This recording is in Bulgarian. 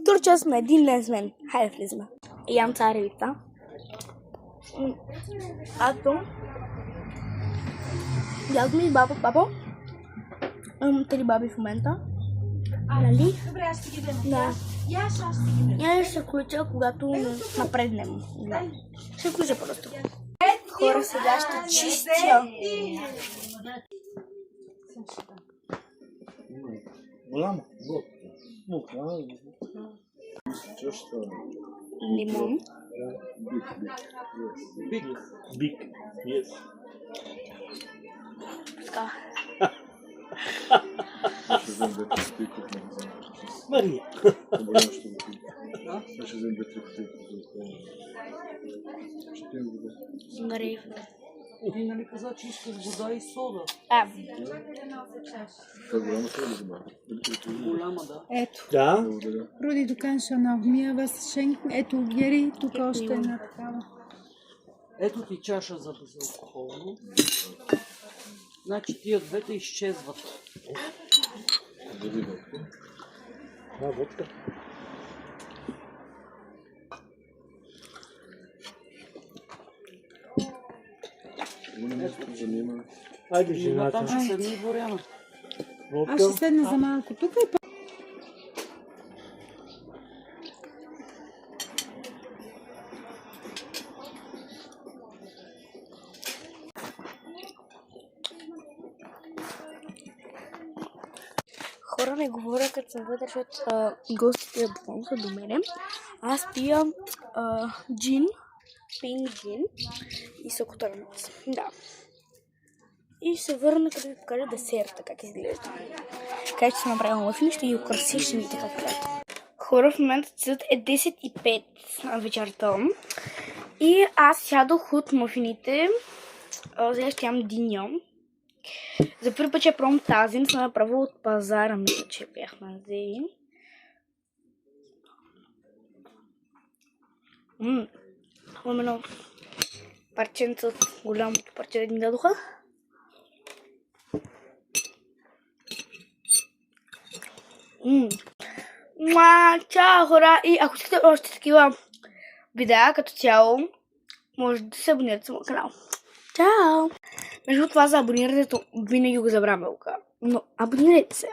Турция сме един ден с мен. Хайде влизаме. Ям царевица. Ато. Ядохме и баба. Три баби в момента. Нали? Добре, аз ще ги дам. Да. Аз ще ги дам. Я ще се включа, когато напреднем. Да. Ще включа просто. Хора, сега ще чистя. Голямо. Лимон. Big. Yes. Така. Ще взем 2-3 кутии от магазина. Мария. По-голямо ще го пия. Ще взем 2-3 кутии Ще пием вода. Грейп. Ти нали каза, че искаш вода и сода? Това е голяма сода ли добавя? Голяма, да. Ето, Да. Благодаря. Руди, du kannst schon noch mir was schenken. Ето, Гери, тук още една такава. Ето ти чаша за безалкохолно. Значи тия двете изчезват. Дали водка? Да, водка. Има нещо за занима. Айде, И жената. там ще седне и Боряна. Аз ще седна за малко тук и Хора не говоря като съм вътре, защото гостите буквално са до мене. Аз пия джин, пинк джин и сокотърмец. Да. И се върна, като ви покажа десерта, как изглежда. Така че ще направя мъфини, ще ги украси, ще видите как гледат. Хора, в момента цът е 10:05 на вечерта. И аз ядох от мъфините. Сега ще ям диня. За първи път ще пробвам тази, не съм направила от пазара, мисля, че бяхме взели. Именно парченца от голямото парче да ми дадоха. Чао, хора! И ако искате още такива видеа като цяло, може да се абонирате за моят канал. Чао! Между това за абонирането винаги го забравям, но абонирайте се.